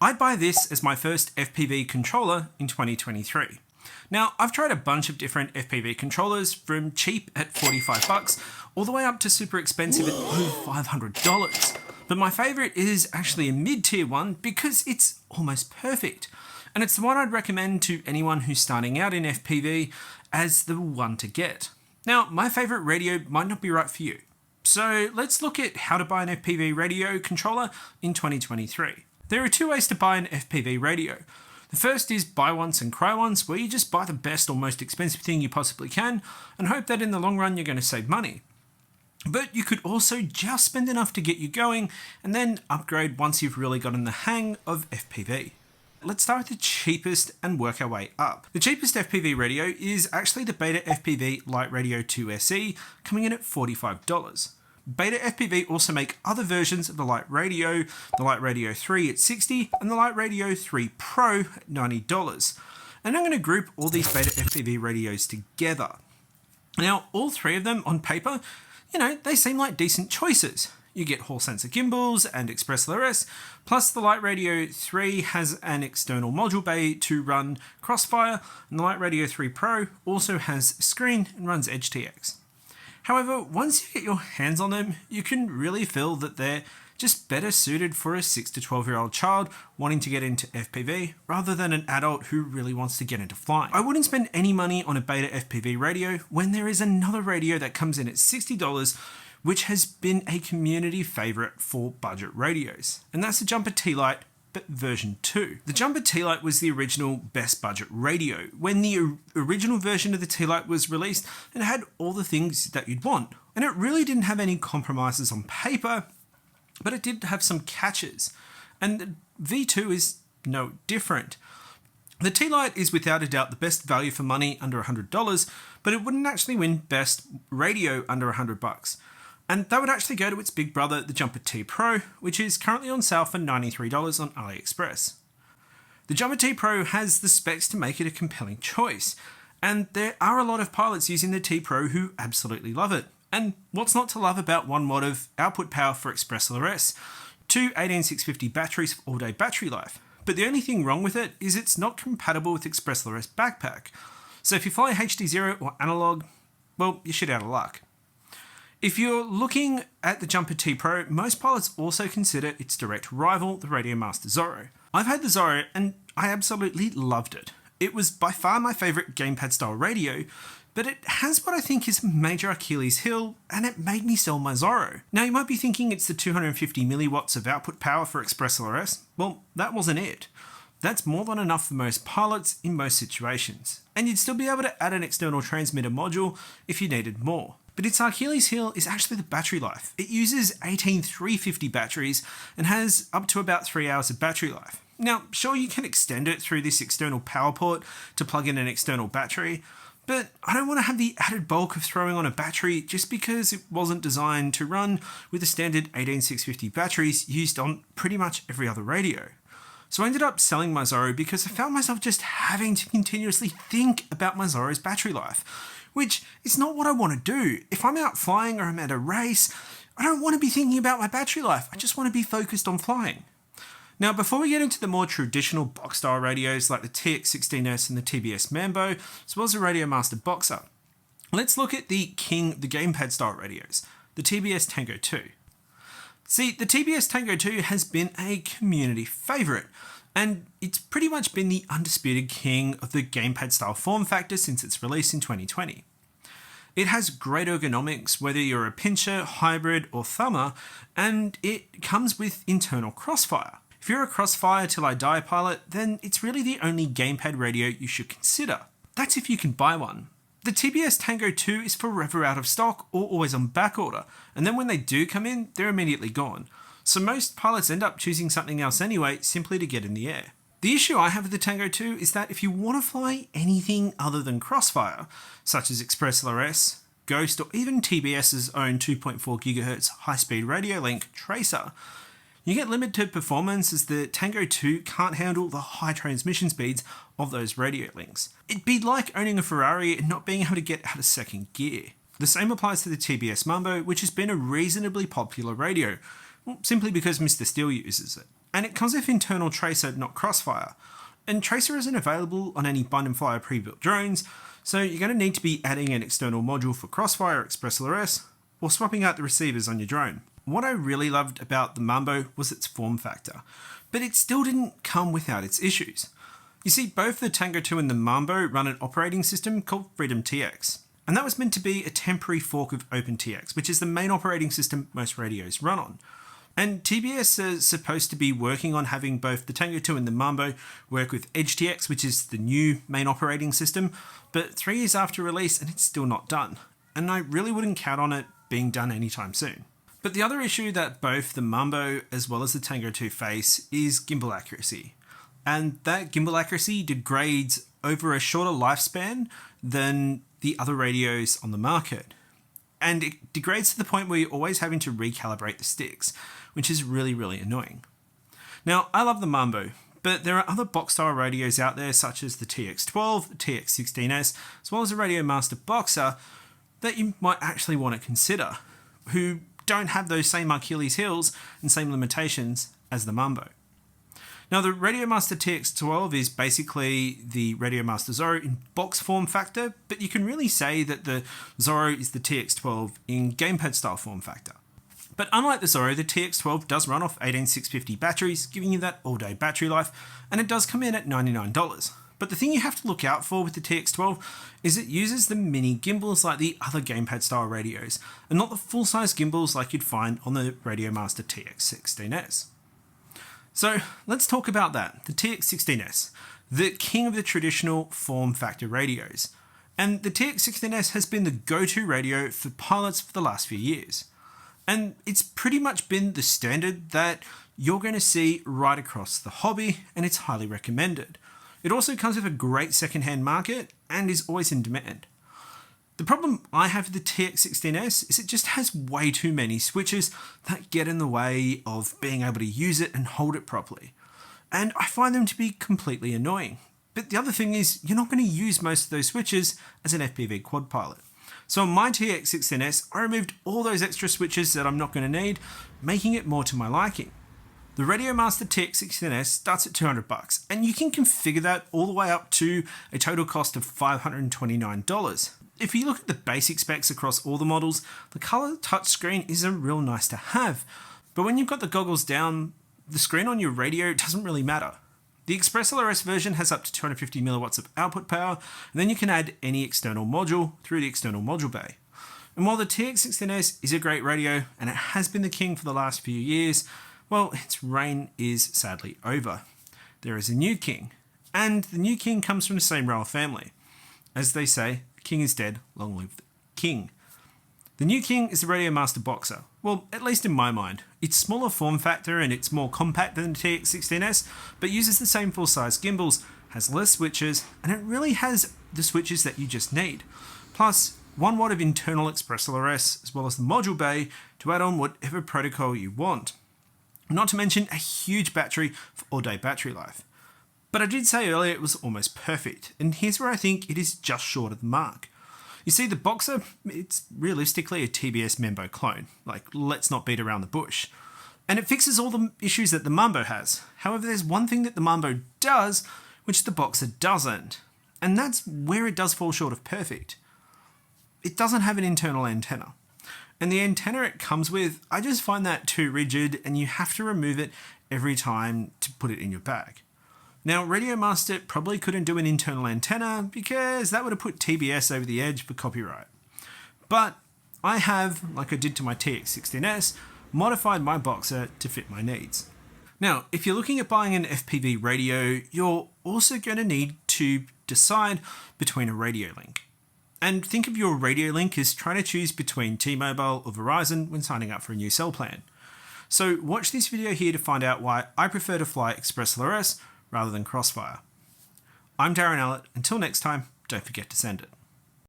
I'd buy this as my first FPV controller in 2023. Now, I've tried a bunch of different FPV controllers from cheap at $45 all the way up to super expensive at over $500. But my favorite is actually a mid-tier one because it's almost perfect. And it's the one I'd recommend to anyone who's starting out in FPV as the one to get. Now, my favorite radio might not be right for you. So let's look at how to buy an FPV radio controller in 2023. There are two ways to buy an FPV radio. The first is buy once and cry once, where you just buy the best or most expensive thing you possibly can and hope that in the long run you're going to save money. But you could also just spend enough to get you going and then upgrade once you've really gotten the hang of FPV. Let's start with the cheapest and work our way up. The cheapest FPV radio is actually the Beta FPV Light Radio 2 SE, coming in at $45. Beta FPV also make other versions of the Light Radio, the Light Radio 3 at $60 and the Light Radio 3 Pro at $90. And I'm going to group all these Beta FPV radios together. Now, all three of them on paper, they seem like decent choices. You get Hall sensor gimbals and Express LRS, plus the Light Radio 3 has an external module bay to run Crossfire, and the Light Radio 3 Pro also has a screen and runs Edge TX. However, once you get your hands on them, you can really feel that they're just better suited for a 6 to 12-year-old child wanting to get into FPV rather than an adult who really wants to get into flying. I wouldn't spend any money on a Beta FPV radio when there is another radio that comes in at $60, which has been a community favorite for budget radios. And that's the Jumper T-Lite, but version 2. The Jumper T-Lite was the original best budget radio. When the original version of the T-Lite was released, it had all the things that you'd want. And it really didn't have any compromises on paper, but it did have some catches. And the V2 is no different. The T-Lite is without a doubt the best value for money under $100, but it wouldn't actually win best radio under $100. And that would actually go to its big brother, the Jumper T Pro, which is currently on sale for $93 on AliExpress. The Jumper T Pro has the specs to make it a compelling choice, and there are a lot of pilots using the T Pro who absolutely love it. And what's not to love about 1 watt of output power for Express LRS, 2 18650 batteries for all-day battery life. But the only thing wrong with it is it's not compatible with Express LRS backpack. So if you fly HD0 or analog, well, you're shit out of luck. If you're looking at the Jumper T Pro, most pilots also consider its direct rival, the Radiomaster Zorro. I've had the Zorro and I absolutely loved it. It was by far my favourite gamepad style radio, but it has what I think is a major Achilles heel, and it made me sell my Zorro. Now you might be thinking it's the 250 milliwatts of output power for Express LRS. Well, that wasn't it. That's more than enough for most pilots in most situations, and you'd still be able to add an external transmitter module if you needed more. But its Achilles heel is actually the battery life. It uses 18350 batteries and has up to about 3 hours of battery life. Now, sure, you can extend it through this external power port to plug in an external battery, but I don't want to have the added bulk of throwing on a battery just because it wasn't designed to run with the standard 18650 batteries used on pretty much every other radio. So I ended up selling my Zorro because I found myself just having to continuously think about my Zorro's battery life, which is not what I want to do. If I'm out flying or I'm at a race, I don't want to be thinking about my battery life. I just want to be focused on flying. Now, before we get into the more traditional box style radios like the TX16S and the TBS Mumbo, as well as the Radiomaster Boxer, let's look at the king of the gamepad style radios, the TBS Tango 2. See, the TBS Tango 2 has been a community favourite, and it's pretty much been the undisputed king of the gamepad style form factor since its release in 2020. It has great ergonomics whether you're a pincher, hybrid or thumber, and it comes with internal crossfire. If you're a crossfire till I die pilot, then it's really the only gamepad radio you should consider. That's if you can buy one. The TBS Tango 2 is forever out of stock or always on back order, and then when they do come in, they're immediately gone. So most pilots end up choosing something else anyway, simply to get in the air. The issue I have with the Tango 2 is that if you want to fly anything other than Crossfire, such as Express LRS, Ghost, or even TBS's own 2.4 GHz high-speed radio link Tracer, you get limited performance as the Tango 2 can't handle the high transmission speeds of those radio links. It'd be like owning a Ferrari and not being able to get out of second gear. The same applies to the TBS Mumbo, which has been a reasonably popular radio, simply because Mr. Steele uses it. and it comes with internal tracer, not crossfire. And tracer isn't available on any bind and fly or pre-built drones, so you're going to need to be adding an external module for crossfire or XpressLRS, or swapping out the receivers on your drone. What I really loved about the Mumbo was its form factor, but it still didn't come without its issues. You see, both the Tango 2 and the Mumbo run an operating system called Freedom TX, and that was meant to be a temporary fork of OpenTX, which is the main operating system most radios run on. And TBS is supposed to be working on having both the Tango 2 and the Mumbo work with EdgeTX, which is the new main operating system, but 3 years after release and it's still not done. And I really wouldn't count on it being done anytime soon. But the other issue that both the Mumbo as well as the Tango 2 face is gimbal accuracy. And that gimbal accuracy degrades over a shorter lifespan than the other radios on the market. And it degrades to the point where you're always having to recalibrate the sticks, which is really, really annoying. Now, I love the Mumbo, but there are other box-style radios out there such as the TX12, the TX16S, as well as the Radio Master Boxer that you might actually want to consider, who don't have those same Achilles heels and same limitations as the Mumbo. Now, the Radio Master TX12 is basically the Radio Master Zorro in box form factor, but you can really say that the Zorro is the TX12 in gamepad style form factor. But unlike the Zorro, the TX12 does run off 18650 batteries, giving you that all-day battery life, and it does come in at $99. But the thing you have to look out for with the TX12 is it uses the mini gimbals like the other gamepad style radios, and not the full-size gimbals like you'd find on the Radio Master TX16S. So let's talk about that, the TX16S, the king of the traditional form factor radios. And the TX16S has been the go-to radio for pilots for the last few years. And it's pretty much been the standard that you're going to see right across the hobby, and it's highly recommended. It also comes with a great second-hand market and is always in demand. The problem I have with the TX16S is it just has way too many switches that get in the way of being able to use it and hold it properly. And I find them to be completely annoying. But the other thing is, you're not going to use most of those switches as an FPV quad pilot. So on my TX16S, I removed all those extra switches that I'm not going to need, making it more to my liking. The Radio Master TX16S starts at $200, and you can configure that all the way up to a total cost of $529. If you look at the basic specs across all the models, the color touchscreen is a real nice to have. But when you've got the goggles down, the screen on your radio doesn't really matter. The XpressLRS version has up to 250 milliwatts of output power, and then you can add any external module through the external module bay. And while the TX16S is a great radio, and it has been the king for the last few years, well, its reign is sadly over. There is a new king, and the new king comes from the same royal family. As they say, the king is dead, long live the king. The new king is the Radio Master Boxer. Well, at least in my mind. It's smaller form factor and it's more compact than the TX16S, but uses the same full-size gimbals, has less switches, and it really has the switches that you just need. Plus, 1 watt of internal XpressLRS, as well as the module bay to add on whatever protocol you want. Not to mention a huge battery for all-day battery life. But I did say earlier it was almost perfect, and here's where I think it is just short of the mark. You see, the Boxer, it's realistically a TBS Mumbo clone. Like, let's not beat around the bush. And it fixes all the issues that the Mumbo has. However, there's one thing that the Mumbo does, which the Boxer doesn't. And that's where it does fall short of perfect. It doesn't have an internal antenna. And the antenna it comes with, I just find that too rigid, and you have to remove it every time to put it in your bag. Now, Radio Master probably couldn't do an internal antenna because that would have put TBS over the edge for copyright. But I have, like I did to my TX16S, modified my Boxer to fit my needs. Now, if you're looking at buying an FPV radio, you're also going to need to decide between a radio link. And think of your radio link as trying to choose between T-Mobile or Verizon when signing up for a new cell plan. So watch this video here to find out why I prefer to fly XpressLRS rather than Crossfire. I'm Darren Allett. Until next time, don't forget to send it.